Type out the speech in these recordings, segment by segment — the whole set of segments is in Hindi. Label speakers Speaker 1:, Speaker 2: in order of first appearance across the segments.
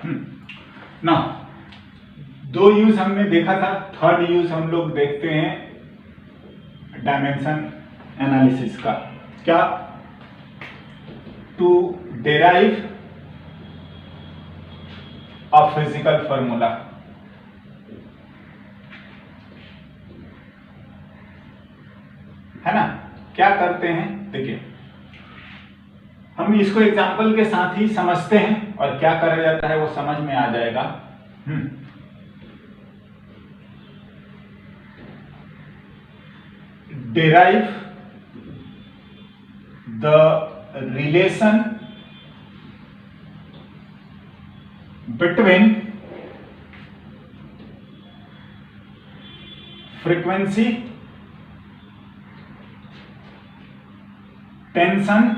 Speaker 1: ना दो यूज हमने देखा था, थर्ड यूज हम लोग देखते हैं डायमेंशन एनालिसिस का। क्या? To derive a physical formula. है ना? क्या करते हैं देखिए, हम इसको एग्जाम्पल के साथ ही समझते हैं और क्या करा जाता है वो समझ में आ जाएगा। Derive the relation between frequency, tension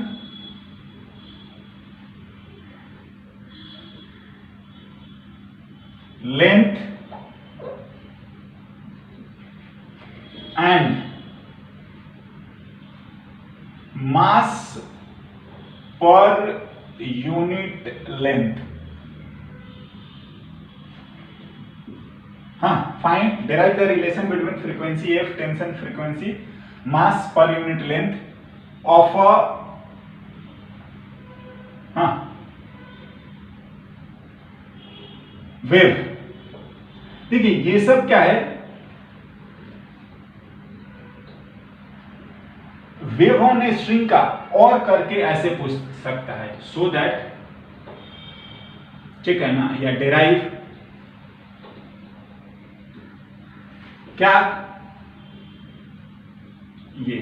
Speaker 1: length and mass per unit length। find derive the relation between frequency f, tension, frequency, mass per unit length of a wave. देखिए ये सब क्या है, वेव ऑन ए स्ट्रिंग का और करके ऐसे पूछ सकता है, सो दैट, ठीक है ना, या डेराइव क्या ये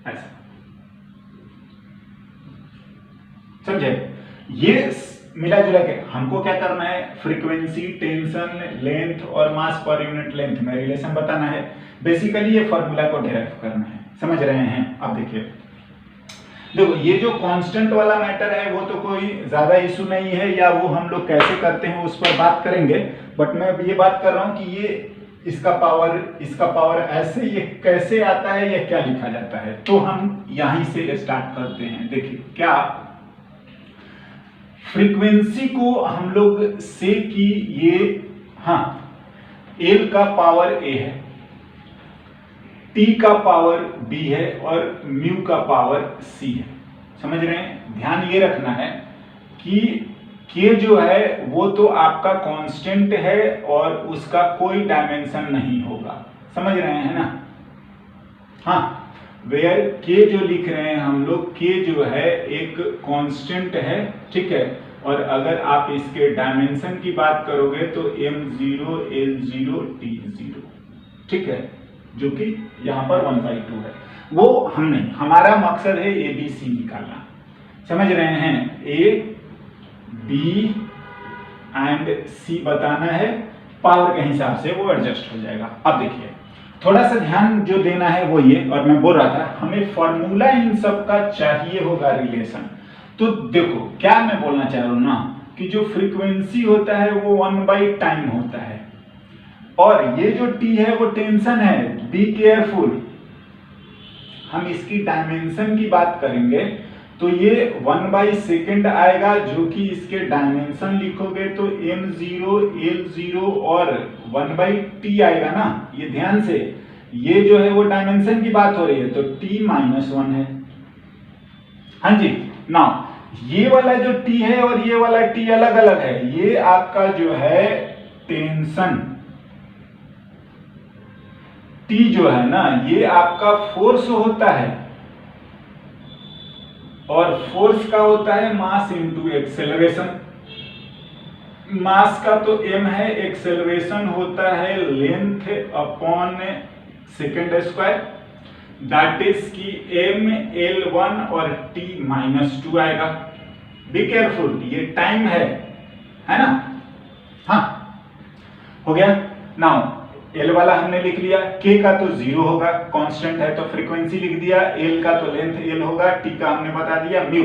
Speaker 1: ऐसा, समझे? ये मिला जुला के हमको क्या करना है, फ्रीक्वेंसी, टेंशन, लेंथ और मास पर यूनिट लेंथ में रिलेशन बताना है। बेसिकली ये फॉर्मूला को डेराइव करना है, समझ रहे हैं? अब देखिए, देखो ये जो कांस्टेंट वाला मैटर है वो तो कोई ज्यादा इशू नहीं है, या वो हम लोग कैसे करते हैं उस पर बात करेंगे, बट मैं ये बात कर रहा हूं कि ये इसका पावर ऐसे ये कैसे आता है या क्या लिखा जाता है। तो हम यहीं से स्टार्ट करते हैं। देखिए क्या, फ्रीक्वेंसी को हम लोग से कि ये एल का पावर ए है, टी का पावर बी है और म्यू का पावर सी है। समझ रहे हैं? ध्यान ये रखना है कि के जो है वो तो आपका कांस्टेंट है और उसका कोई डायमेंशन नहीं होगा। समझ रहे हैं ना? वेयर के जो लिख रहे हैं हम लोग, के जो है एक कांस्टेंट है, ठीक है। और अगर आप इसके डायमेंशन की बात करोगे तो m0, l0, t0, ठीक है, जो कि यहाँ पर 1/2 है। वो हम नहीं, हमारा मकसद है ए बी सी निकालना। समझ रहे हैं? ए बी एंड सी बताना है, पावर के हिसाब से वो एडजस्ट हो जाएगा। अब देखिए थोड़ा सा ध्यान जो देना है वो ये, और मैं बोल रहा था हमें फॉर्मूला इन सब का चाहिए होगा रिलेशन। तो देखो क्या मैं बोलना चाह रहा हूं ना, कि जो फ्रीक्वेंसी होता है वो 1/टाइम होता है, और ये जो टी है वो टेंशन है। बी केयरफुल, हम इसकी डायमेंशन की बात करेंगे तो ये 1/सेकेंड आएगा, जो कि इसके डायमेंशन लिखोगे तो m0, l0 और 1/t आएगा ना। ये ध्यान से, ये जो है वो डायमेंशन की बात हो रही है तो t-1 है। हाँ जी, नाउ ये वाला जो t है और ये वाला t अलग अलग है। ये आपका जो है टेंशन, t जो है ना ये आपका फोर्स होता है, और फोर्स का होता है मास इंटू एक्सेलरेशन। मास का तो m है, एक्सेलरेशन होता है length upon second square, that is की m l1 और t-2 आएगा। बी केयरफुल, ये टाइम है ना? हो गया। नाउ एल वाला हमने लिख लिया, के का तो 0 होगा, कांस्टेंट है तो फ्रीक्वेंसी लिख दिया, एल का तो लेंथ एल होगा, टी का हमने बता दिया म्यू।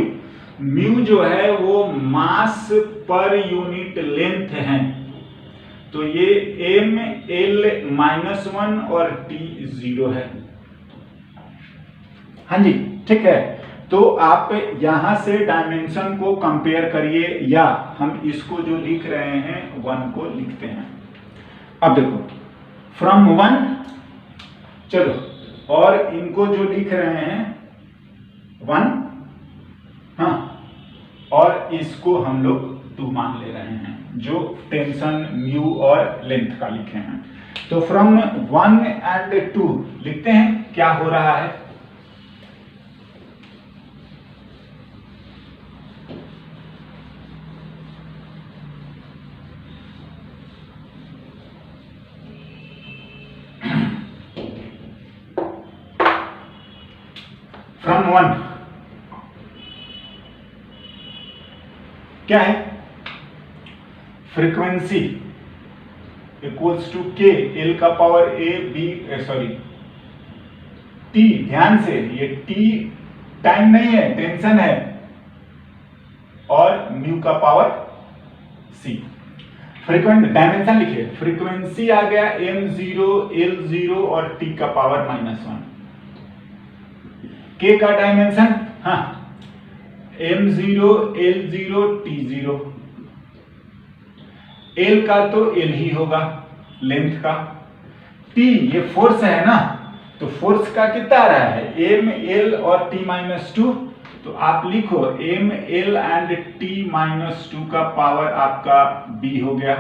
Speaker 1: म्यू जो है वो मास पर यूनिट लेंथ है, तो ये m l-1 और t 0 है। हाँ जी, ठीक है। तो आप यहां से डायमेंशन को कंपेयर करिए, या हम इसको जो लिख रहे हैं 1 को लिखते हैं। अब देखो फ्रॉम 1, चलो, और इनको जो लिख रहे हैं 1, हाँ, और इसको हम लोग 2 मान ले रहे हैं, जो टेंशन म्यू और लेंथ का लिखे हैं। तो फ्रॉम 1 एंड 2 लिखते हैं क्या हो रहा है। फ्रॉम 1 क्या है, frequency equals to k l का power a b, sorry t, ध्यान से ये टी टाइम नहीं है, टेंशन है, और म्यू का पावर सी। फ्रीक्वेंसी डायमेंशन लिखिए, फ्रीक्वेंसी आ गया m0 l0 और t का पावर -1। के का डायमेंशन, हाँ, m0 l0 t0, L का तो L ही होगा लेंथ का, T ये फोर्स है ना, तो फोर्स का कितना आ रहा है, m L और t -2, तो आप लिखो m L एंड t -2 का पावर आपका b हो गया,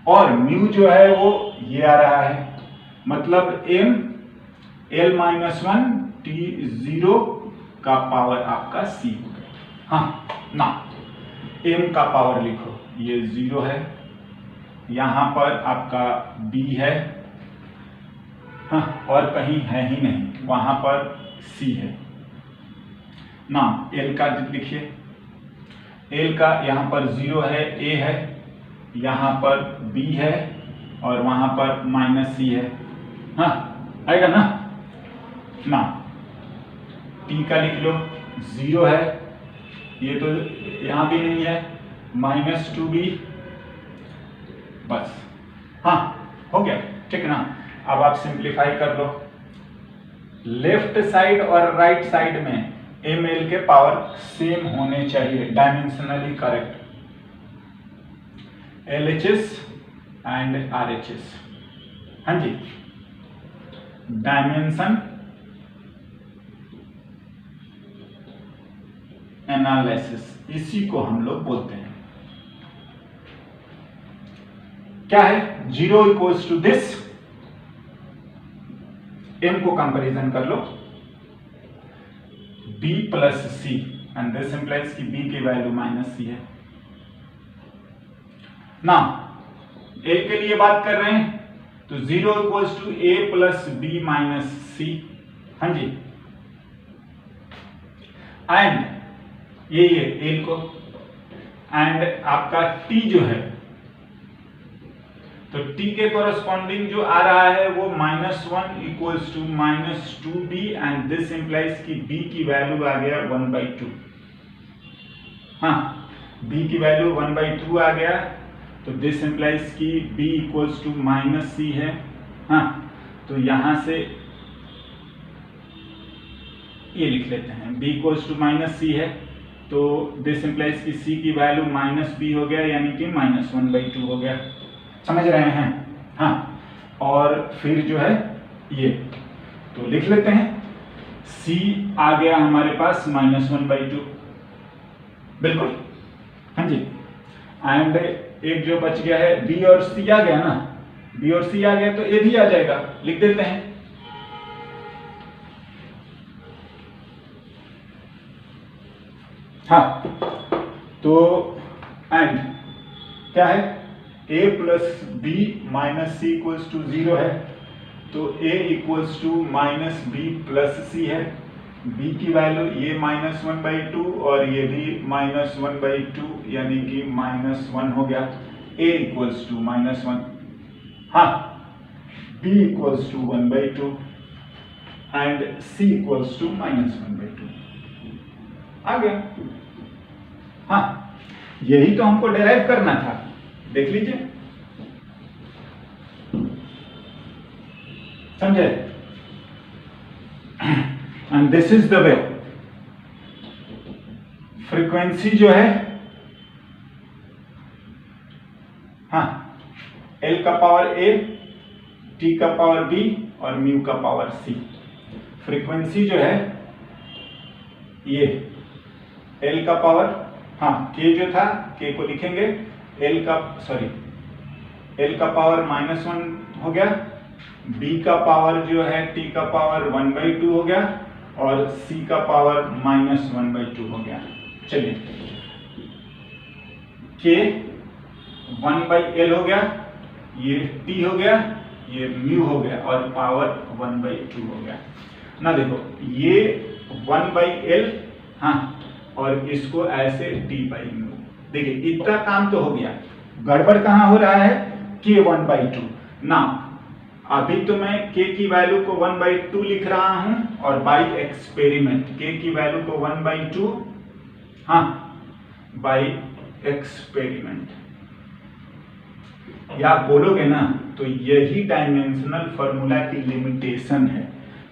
Speaker 1: और म्यू जो है वो ये आ रहा है, मतलब m L -1 t0 का पावर आपका c हो गया। हाँ ना, m का पावर लिखो, ये 0 है, यहां पर आपका b है, हाँ, और कहीं है ही नहीं, वहां पर c है ना। l का लिखिए, l का यहां पर 0 है, a है, यहां पर b है, और वहां पर -c है, हाँ, आएगा ना। ना t का लिख लो, 0 है, ये तो यहां भी नहीं है, -2b, बस, हाँ, हो गया, ठीक है ना। अब आप सिंप्लीफाई कर लो, लेफ्ट साइड और राइट साइड में एम एल के पावर सेम होने चाहिए, dimensionally correct, LHS and RHS, हाँ जी, डायमेंशन एनालिसिस, इसी को हम लोग बोलते हैं। क्या है, 0 इक्वल्स टू दिस, m को कंपैरिजन कर लो, b plus c, and this implies कि b की वैल्यू -c है ना। a के लिए बात कर रहे हैं, तो 0 equals to a plus b -c, हाँ जी, एंड ये l को, एंड आपका t जो है, तो t के कोरस्पॉन्डिंग जो आ रहा है वो -1 equals to -2b, and this implies कि b की वैल्यू आ गया 1/2, हाँ, b की वैल्यू 1/2 आ गया, तो दिस इंप्लाइज कि b इक्वल्स टू -c है, हाँ, तो यहां से ये लिख लेते हैं, b इक्वल्स टू -c है, तो दिस इंप्लाइज कि c की वैल्यू -b हो गया, यानी कि -1/2 हो गया, समझ रहे हैं, हाँ, और फिर जो है ये तो लिख लेते हैं, c आ गया हमारे पास -1/2, बिल्कुल, हाँ जी, एंड एक जो बच गया है b और c आ गया ना, b और c आ गया तो a भी आ जाएगा, लिख देते हैं, हाँ, तो एंड क्या है, a plus b minus c equals to 0 है, तो a equals to -b plus c है, b की वैल्यू ये -1/2 और ये भी -1/2, यानी कि -1 हो गया, a इक्वल्स टू -1, हाँ, b equals to 1/2 and c equals to -1/2, आ गया, हाँ, यही तो हमको डेराइव करना था, देख लीजिए, समझे, and this is the way. Frequency जो है, हाँ, L का पावर A, T का पावर B और म्यू का पावर C। फ्रीक्वेंसी जो है ये L का पावर, हाँ, K जो था, K को लिखेंगे L का पावर -1 हो गया, B का पावर जो है T का पावर 1/2 हो गया और C का पावर -1/2 हो गया। चलिए, K 1/L हो गया, ये T हो गया, ये म्यू हो गया और पावर 1/2 हो गया ना। देखो ये 1/L, हाँ, और इसको ऐसे T/म्यू। देखिए इतना काम तो हो गया, गड़बड़ कहाँ हो रहा है, K 1/2 ना। अभी तो मैं K की वैल्यू को 1/2 लिख रहा हूं और बाय एक्सपेरिमेंट K की वैल्यू को 1/2, हाँ, बाय एक्सपेरिमेंट। या आप बोलोगे ना तो यही डायमेंशनल फॉर्मूला की लिमिटेशन है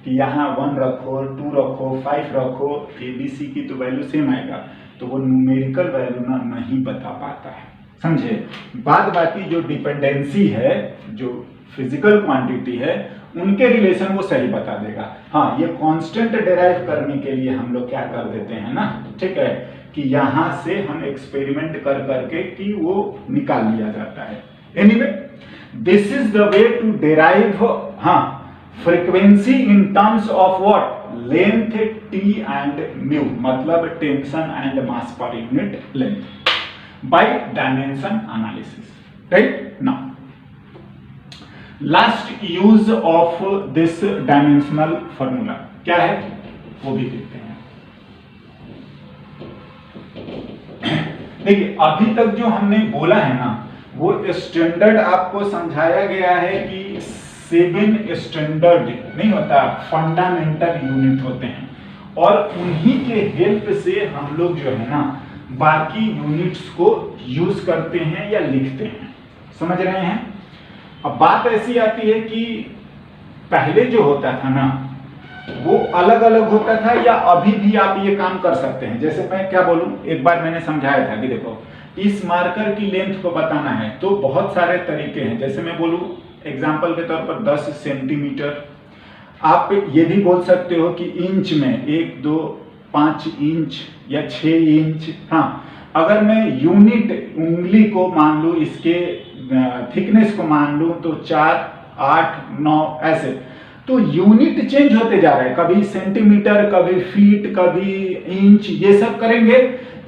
Speaker 1: कि यहाँ 1 रखो, 2 रखो, 5 रखो, ABC की तो वैल्यू सेम आएगा, तो वो न्यूमेरिकल वैल्यू ना नहीं बता पाता है, समझे। बाद बाकी जो डिपेंडेंसी है, जो फिजिकल क्वांटिटी है, उनके रिलेशन वो सही बता देगा। हाँ, ये कांस्टेंट डिराइव करने के लिए हम लोग क्या कर देते हैं ना, ठीक है, कि यहाँ से हम एक्सपेरिमेंट कर करके कि वो निकाल लिया जाता है। Anyway, this is the way to derive, हाँ, frequency in terms of what, length T and mu, मतलब tension and mass per unit length by dimension analysis, right. Now last use of this dimensional formula क्या है वो भी देखते हैं। देखिए अभी तक जो हमने बोला है ना, वो स्टैंडर्ड आपको समझाया गया है कि 7 स्टैंडर्ड नहीं होता, फंडामेंटल यूनिट होते हैं, और उन्हीं के हेल्प से हम लोग जो है ना बाकी यूनिट्स को यूज करते हैं या लिखते हैं, समझ रहे हैं। अब बात ऐसी आती है कि पहले जो होता था ना वो अलग अलग होता था, या अभी भी आप ये काम कर सकते हैं। जैसे मैं क्या बोलूं, एक बार मैंने समझाया था कि देखो इस मार्कर की लेंथ को बताना है तो बहुत सारे तरीके हैं। जैसे मैं बोलूं एग्जांपल के तौर पर 10 सेंटीमीटर, आप ये भी बोल सकते हो कि इंच में 1, 2, 5 इंच या 6 इंच। हाँ, अगर मैं यूनिट उंगली को मान लूं, इसके थिकनेस को मान लूं तो 4, 8, 9 ऐसे, तो यूनिट चेंज होते जा रहे हैं, कभी सेंटीमीटर, कभी फीट, कभी इंच, ये सब करेंगे।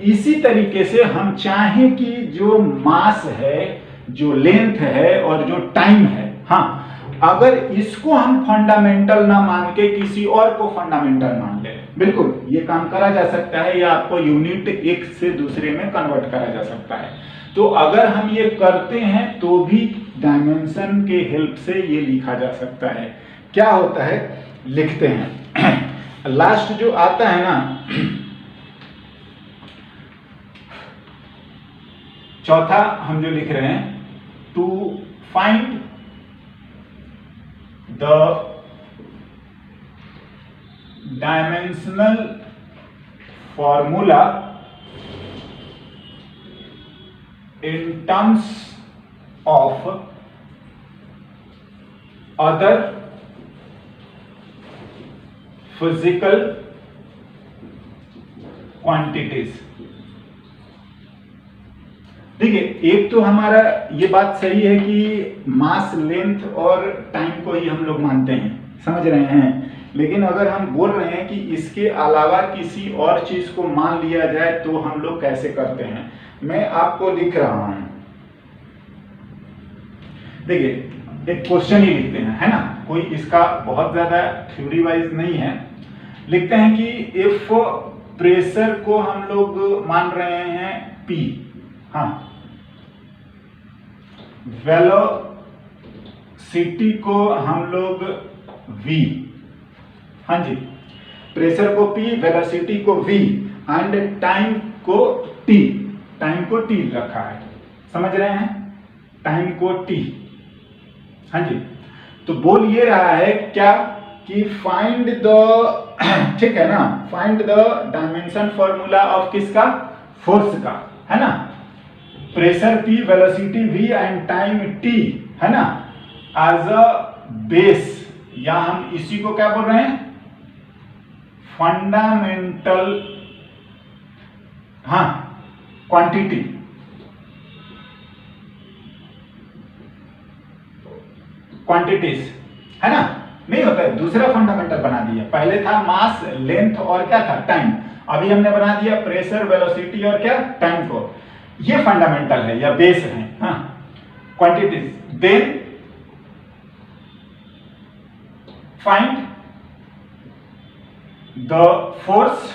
Speaker 1: इसी तरीके से हम चाहें कि जो मास है, जो लेंथ है और जो टाइम है, हाँ, अगर इसको हम फंडामेंटल ना मान के किसी और को फंडामेंटल मान ले, बिल्कुल ये काम करा जा सकता है, या आपको यूनिट एक से दूसरे में कन्वर्ट करा जा सकता है। तो अगर हम ये करते हैं तो भी डायमेंशन के हेल्प से ये लिखा जा सकता है। क्या होता है, लिखते हैं। लास्ट जो आता है ना, चौथा हम जो लिख रहे हैं, to find the dimensional formula in terms of other physical quantities। देखिए एक तो हमारा ये बात सही है कि मास, लेंथ और टाइम को ही हम लोग मानते हैं, समझ रहे हैं, लेकिन अगर हम बोल रहे हैं कि इसके अलावा किसी और चीज को मान लिया जाए तो हम लोग कैसे करते हैं, मैं आपको लिख रहा हूं। देखिए एक क्वेश्चन ही लिखते हैं, है ना, कोई इसका बहुत ज्यादा थ्योरी वाइज नहीं है। लिखते हैं कि इफ प्रेशर को हम लोग मान रहे हैं P, हाँ, वेलोसिटी को हम लोग V, हाँ जी, प्रेशर को P, वेलोसिटी को V एंड टाइम को T, टाइम को T रखा है, समझ रहे हैं, टाइम को T, हाँ जी। तो बोल ये रहा है क्या कि फाइंड द ठीक है ना, find the dimension formula of किसका, फोर्स का, है ना, pressure P, velocity V and time T, है ना, एज अ बेस, या हम इसी को क्या बोल रहे हैं, फंडामेंटल, हाँ, क्वांटिटी, क्वांटिटीज, है ना, नहीं होता है, दूसरा फंडामेंटल बना दिया, पहले था मास, लेंथ और क्या था, टाइम, अभी हमने बना दिया प्रेशर, वेलोसिटी और क्या, टाइम को, ये फंडामेंटल है या बेस है, हाँ, quantities, then find the force,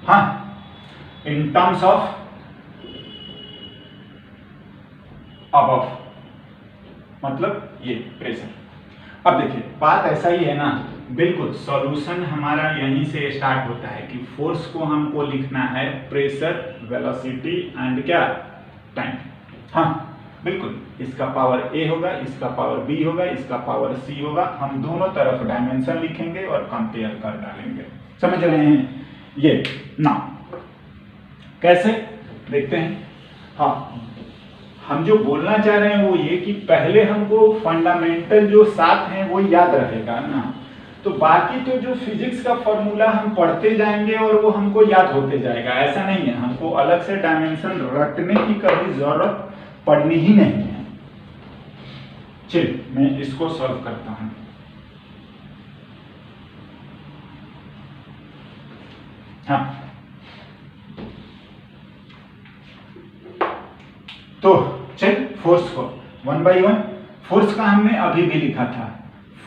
Speaker 1: हाँ, इन टर्म्स ऑफ अबव, मतलब ये प्रेशर। अब देखिए बात ऐसा ही है ना, बिल्कुल सॉल्यूशन हमारा यहीं से स्टार्ट होता है कि फोर्स को हमको लिखना है प्रेशर, वेलोसिटी एंड क्या, टाइम, हाँ बिल्कुल, इसका पावर A होगा, इसका पावर B होगा, इसका पावर C होगा, हम दोनों तरफ डायमेंशन लिखेंगे और कंपेयर कर डालेंगे, समझ रहे हैं ये ना, कैसे देखते हैं। हाँ, हम जो बोलना चाह रहे हैं वो ये कि पहले हमको फंडामेंटल जो 7 हैं वो याद रहेगा ना, तो बाकी तो जो फिजिक्स का फॉर्मूला हम पढ़ते जाएंगे और वो हमको याद होते जाएगा, ऐसा नहीं है, हमको अलग से डायमेंशन रटने की कभी जरूरत पड़नी ही नहीं है। चलिए मैं इसको सॉल्व करता हूं। हाँ, तो चल फोर्स को 1 by 1, फोर्स का हमने अभी भी लिखा था,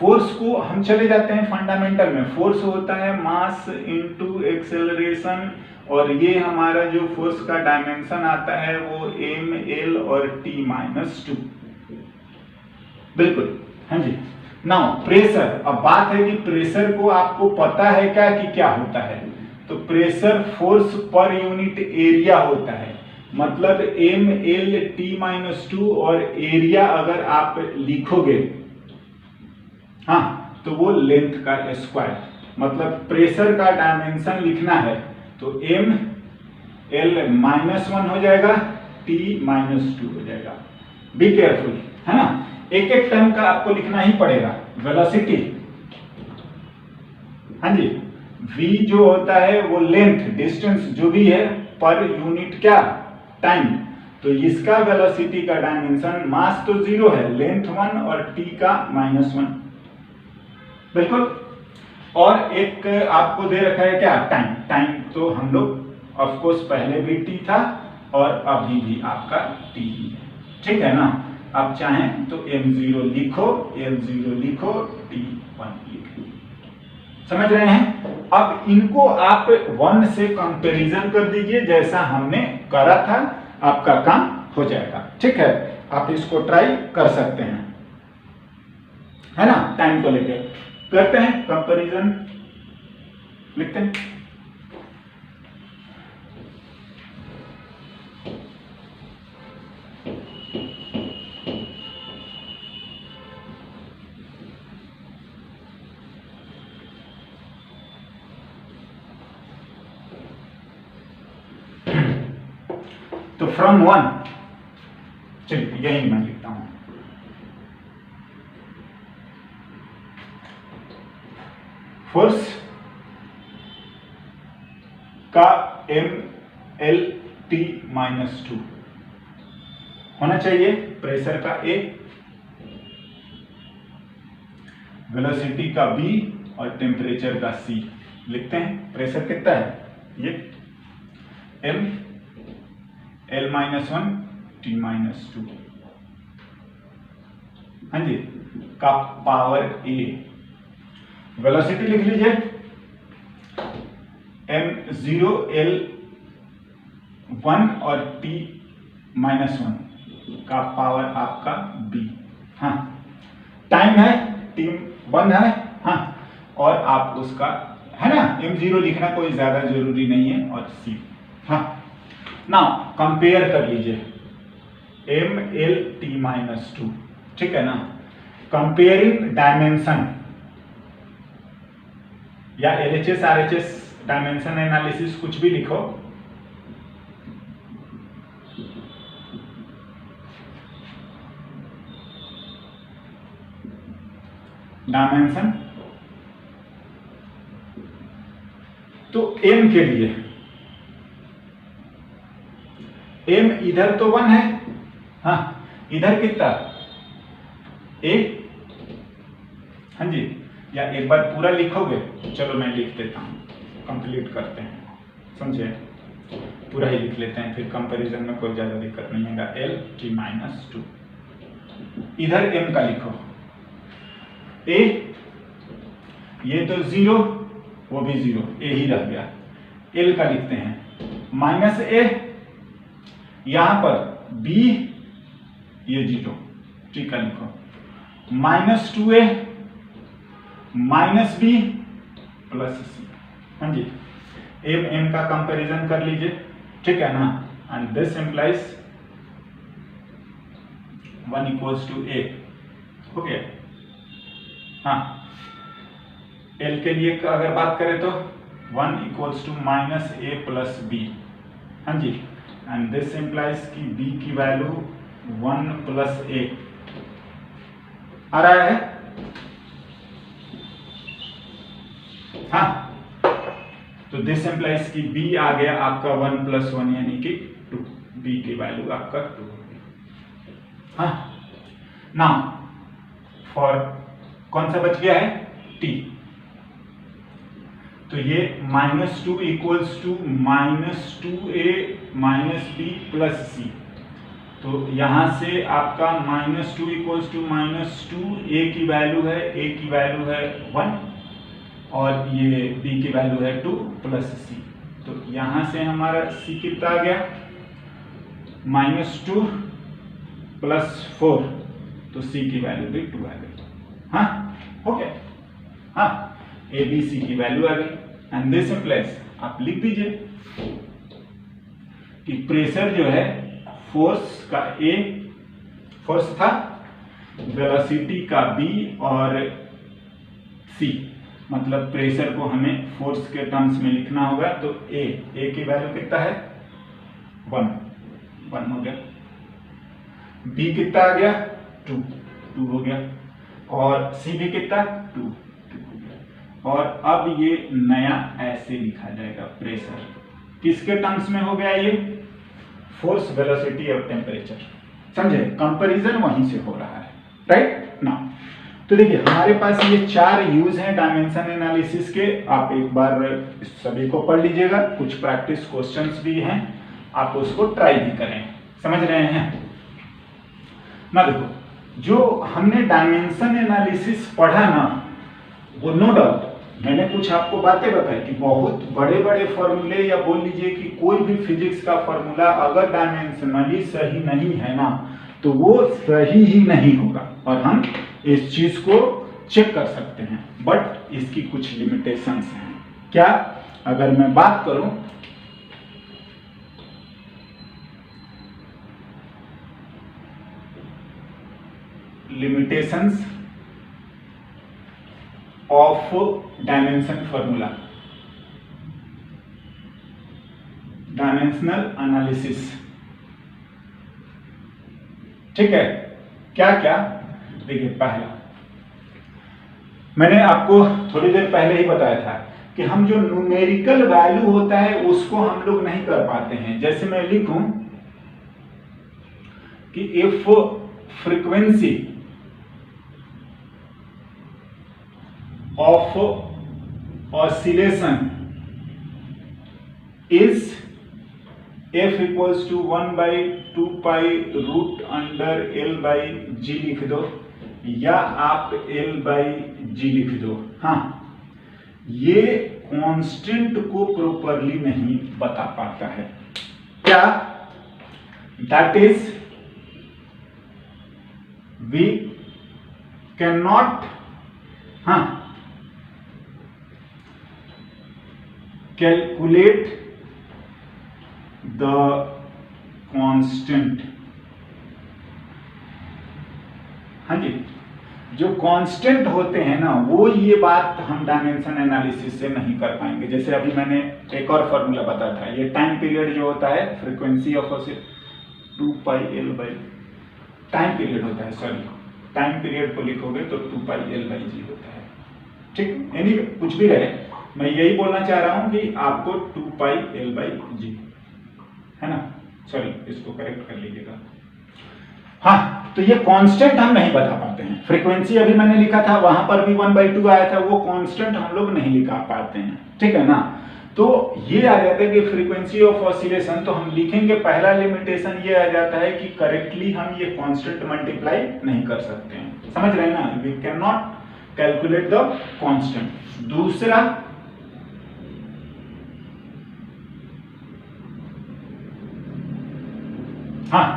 Speaker 1: फोर्स को हम चले जाते हैं फंडामेंटल में, फोर्स होता है मास इनटू एक्सेलरेशन, और ये हमारा जो फोर्स का डायमेंशन आता है वो m, l और t माइनस 2, बिल्कुल, हाँ जी। नाउ प्रेशर, अब बात है कि प्रेशर को आपको पता है क्या कि क्या होता है, तो pressure force per unit area होता है, मतलब m, l, t माइनस 2, और एरिया अगर आप लिखोगे, हाँ, तो वो लेंथ का स्क्वायर, मतलब प्रेशर का डायमेंशन लिखना है तो m, l माइनस 1 हो जाएगा, t माइनस 2 हो जाएगा, बी केयरफुल, है ना, एक एक टर्म का आपको लिखना ही पड़ेगा। वेलोसिटी, हाँ जी, v जो होता है वो लेंथ, डिस्टेंस जो भी है पर यूनिट क्या, टाइम, तो इसका वेलोसिटी का डायमेंशन, मास तो 0 है, लेंथ 1 और t का माइनस 1, बिल्कुल, और एक आपको दे रखा है क्या, टाइम, टाइम तो हम लोग ऑफ कोर्स पहले भी t था और अभी भी आपका t ही है, ठीक है ना, आप चाहें तो m0 लिखो, l0 लिखो, t1 लिखो, समझ रहे हैं। अब इनको आप 1 से कंपैरिजन कर दीजिए, जैसा हमने करा था, आपका काम हो जाएगा, ठीक है, आप इसको ट्राई कर सकते हैं, है ना, टाइम को लेकर करते हैं कंपैरिजन, लिखते हैं। तो फ्रॉम 1, चलिए यही मैं लिखता हूं, फोर्स का m, l, t माइनस 2 होना चाहिए, प्रेशर का a, वेलोसिटी का b और टेम्परेचर का c, लिखते हैं। प्रेशर कितना है, ये m, l minus 1, t minus 2, हाँ जी, का पावर a, वेलोसिटी लिख लीजिए m0, l 1 और t माइनस 1 का पावर आपका b, हाँ, टाइम है t 1 है, हाँ, और आप उसका, है ना, m0 लिखना कोई ज्यादा जरूरी नहीं है, और c, हाँ, ना कंपेयर कर लीजिए m, l, t माइनस 2, ठीक है ना, कंपेयरिंग डायमेंशन या LHS RHS डायमेंशन एनालिसिस कुछ भी लिखो, डायमेंशन तो m के लिए m इधर तो 1 है, हाँ इधर कितना a, हाँ जी, या एक बार पूरा लिखोगे? चलो मैं लिख देता हूं, कंप्लीट करते हैं, समझे? पूरा ही लिख लेते हैं, फिर कंपैरिजन में कोई ज्यादा दिक्कत नहीं होगा। LT-2 इधर m का लिखो, a ये तो 0, वो भी 0, a ही रह गया। l का लिखते हैं माइनस a, यहां पर b ये 0, ठीक है लिखो, minus 2a minus b plus c, हाँ जी, m का कंपैरिजन कर लीजिए, ठीक है ना? And this implies 1 equals to a, हो गया। हाँ, l के लिए अगर बात करें तो 1 equals to minus a plus b, हाँ जी, एंड दिस इंप्लाइज कि b की वैल्यू 1 प्लस a आ रहा है। हाँ, तो दिस इंप्लाइज कि b आ गया आपका 1 प्लस 1 यानी कि 2, b की वैल्यू आपका 2 होगी। हाँ, नाउ फॉर कौन सा बच गया है? t, तो ये -2 equals to -2a minus b plus c, तो यहां से आपका -2 इक्वल्स टू -2, a की वैल्यू है 1 और ये b की वैल्यू है 2 प्लस c, तो यहां से हमारा c कितना आ गया? -2 प्लस 4, तो c की वैल्यू भी 2 आ गई। हाँ, हो गया। हाँ, a b c की वैल्यू आ गई, एंड दिस इंप्लाइज आप लिख दीजिए कि प्रेशर जो है फोर्स का a, फोर्स था, वेलोसिटी का b और c, मतलब प्रेशर को हमें फोर्स के टर्म्स में लिखना होगा, तो a की वैल्यू कितना है? 1 हो गया, b कितना आ गया? 2 हो गया, और c भी कितना? 2 हो गया। और अब ये नया ऐसे लिखा जाएगा, प्रेशर किसके टर्म्स में हो गया? ये फोर्स, वेलोसिटी और टेम्परेचर, समझे? कंपैरिजन वहीं से हो रहा है, राइट ना? तो देखिए हमारे पास ये 4 यूज हैं डायमेंशन एनालिसिस के, आप एक बार सभी को पढ़ लीजिएगा, कुछ प्रैक्टिस क्वेश्चंस भी हैं, आप उसको ट्राई भी करें, समझ रहे हैं ना? देखो, जो हमने डायमेंशन एनालिसिस पढ़ा ना, वो नो डाउट मैंने कुछ आपको बातें बताई कि बहुत बड़े बड़े फॉर्मूले, या बोल लीजिए कि कोई भी फिजिक्स का फॉर्मूला अगर डायमेंशनली सही नहीं है ना, तो वो सही ही नहीं होगा, और हम इस चीज को चेक कर सकते हैं, बट इसकी कुछ लिमिटेशंस हैं। क्या? अगर मैं बात करूं limitations of dimension formula, dimensional analysis, ठीक है? क्या क्या? देखिए, पहला मैंने आपको थोड़ी देर पहले ही बताया था कि हम जो न्यूमेरिकल वैल्यू होता है उसको हम लोग नहीं कर पाते हैं। जैसे मैं लिखूं कि if frequency of oscillation is f equals to 1/2 pi root under l by g लिख दो, या आप l by g लिख दो। हाँ, ये कांस्टेंट को प्रॉपरली नहीं बता पाता है। क्या? That is we can not, हाँ, calculate the constant, हाँ जी, जो कांस्टेंट होते हैं ना, वो ये बात हम डायमेंशन एनालिसिस से नहीं कर पाएंगे। जैसे अभी मैंने एक और फॉर्मूला बताया था, ये टाइम पीरियड जो होता है, frequency of oscillation 2πL/, time period होता है, सॉरी टाइम पीरियड को लिखोगे तो 2πL/g होता है, ठीक। यानी कुछ भी रहे, मैं यही बोलना चाह रहा हूं कि आपको 2πL/g है ना, सॉरी इसको करेक्ट कर लीजिएगा। हाँ, तो ये कांस्टेंट हम नहीं बता पाते हैं। फ्रीक्वेंसी अभी मैंने लिखा था, वहां पर भी 1/2 आया था, वो कांस्टेंट हम लोग नहीं लिखा पाते हैं, ठीक है ना। तो ये आ जाता है कि फ्रीक्वेंसी ऑफ ऑसिलेशन, तो हम लिखेंगे, पहला लिमिटेशन ये आ जाता है कि करेक्टली हम ये कांस्टेंट मल्टीप्लाई नहीं कर सकते हैं, समझ रहे हैं ना, we can not calculate the constant. दूसरा, हाँ,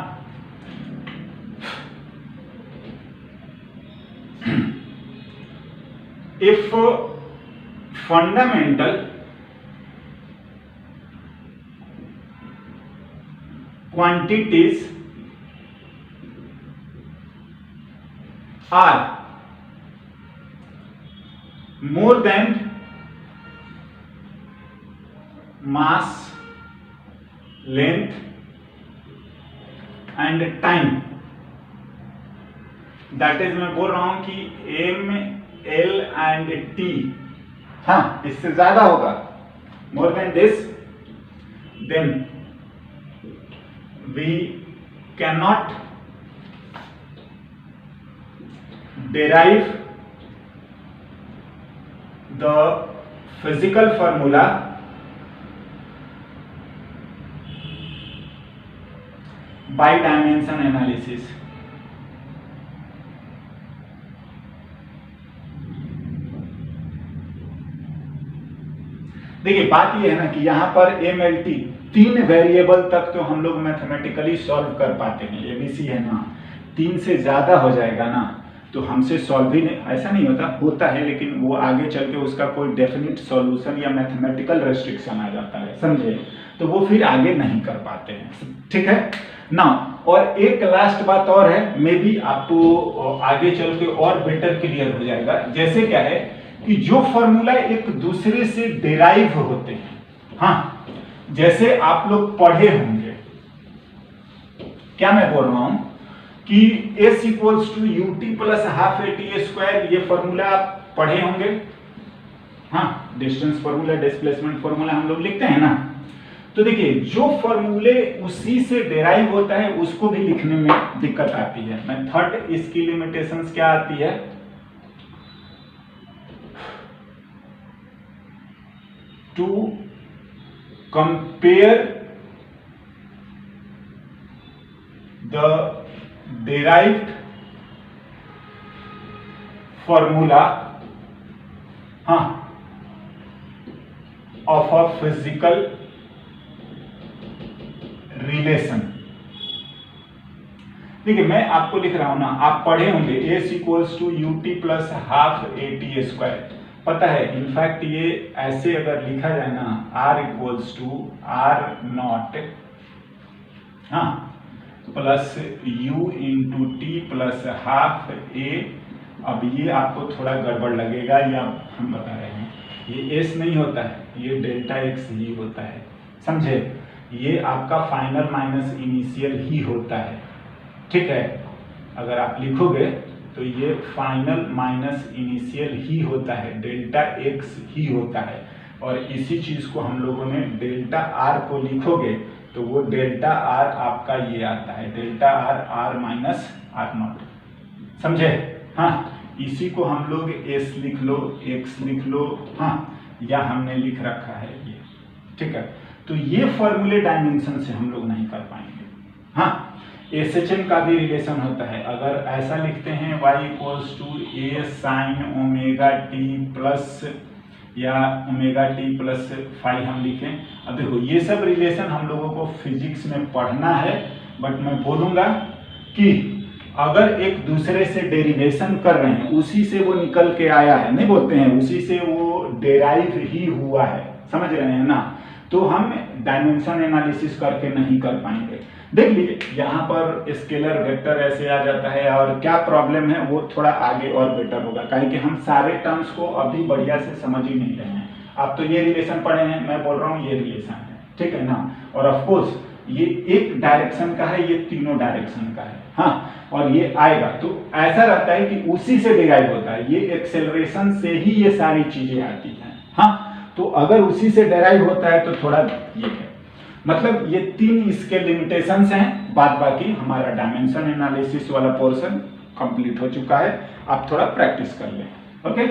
Speaker 1: if fundamental quantities are more than mass, length and time, that is, मैं बोल रहा हूं कि एम एल एंड टी, हाँ, इससे ज्यादा होगा, more than this, then we can not derive the physical formula by dimension analysis। देखिए बात ये है ना कि यहाँ पर MLT 3 वेरिएबल तक तो हम लोग मैथमेटिकली सॉल्व कर पाते हैं, ABC है ना, 3 से ज्यादा हो जाएगा ना तो हमसे सॉल्व ही नहीं, ऐसा नहीं होता है, लेकिन वो आगे चल के उसका कोई डेफिनेट सॉल्यूशन या मैथमेटिकल रेस्ट्रिक्शन आ जाता है, समझे, तो वो फिर आगे नहीं कर पाते हैं, ठीक है ना। और एक लास्ट बात और है, मे बी आपको आगे चल के और बेटर क्लियर हो जाएगा। जैसे क्या है कि जो फॉर्मूला एक दूसरे से डेराइव होते हैं, हाँ, जैसे आप लोग पढ़े होंगे, क्या मैं बोल रहा हूं कि S = UT + ½ AT², ये फॉर्मूला आप पढ़े होंगे, हाँ, डिस्टेंस फॉर्मूला, डिस्प्लेसमेंट फॉर्मूला हम लोग लिखते हैं ना। तो देखिए जो फॉर्मूले उसी से डेराइव होता है उसको भी लिखने में दिक्कत आती है। मेथड, इसकी लिमिटेशंस क्या आती है, to compare the derived formula of a physical relation। देखिए मैं आपको लिख रहा हूं ना, आप पढ़े होंगे S = UT + ½ AT², पता है, इनफैक्ट ये ऐसे अगर लिखा जाए ना, R = R0 plus U × T + ½ A। अब ये आपको थोड़ा गड़बड़ लगेगा, या हम बता रहे हैं, ये S नहीं होता है, ये Δx ही होता है, समझे, ये आपका फाइनल माइनस इनिशियल ही होता है, ठीक है। अगर आप लिखोगे तो ये फाइनल माइनस इनिशियल ही होता है, Δx ही होता है, और इसी चीज को हम लोगों ने Δr को लिखोगे तो वो Δr आपका ये आता है, Δr R - R0, समझे, हाँ। इसी को हम लोग S लिख लो, X लिख लो, हाँ, या हमने लिख रखा है ये, ठीक है। तो ये फॉर्मूले डायमेंशन से हम लोग नहीं कर पाएंगे, हाँ। SHM का भी रिलेशन होता है, अगर ऐसा लिखते हैं y = A sin ωt plus या ωt + φ हम लिखें। अब देखो ये सब रिलेशन हम लोगों को फिजिक्स में पढ़ना है, बट मैं बोलूंगा कि अगर एक दूसरे से डेरिवेशन कर रहे हैं, उसी से वो निकल के आया है, नहीं बोलते हैं, उसी से वो डेराइव ही हुआ है, समझ रहे हैं ना। तो हम डायमेंशन एनालिसिस करके नहीं कर पाएंगे। देख लीजिए यहाँ पर स्केलर वेक्टर ऐसे आ जाता है, और क्या प्रॉब्लम है वो थोड़ा आगे और बेटर होगा, काहे कि हम सारे टर्म्स को अभी बढ़िया से समझ ही नहीं रहे हैं। आप तो ये रिलेशन पढ़े हैं, मैं बोल रहा हूँ ये रिलेशन है, ठीक है ना। और ऑफ कोर्स ये एक डायरेक्शन का है, ये तीनों डायरेक्शन का है, हाँ, और ये आएगा तो ऐसा रहता है कि उसी से डिराइव होता है, ये एक्सेलरेशन से ही ये सारी चीजें आती हैं, हाँ। तो अगर उसी से डिराइव होता है तो थोड़ा ये है, मतलब ये 3 इसके लिमिटेशंस हैं। बाद बाकी हमारा डायमेंशन एनालिसिस वाला पोर्शन कंप्लीट हो चुका है, आप थोड़ा प्रैक्टिस कर लें, ओके।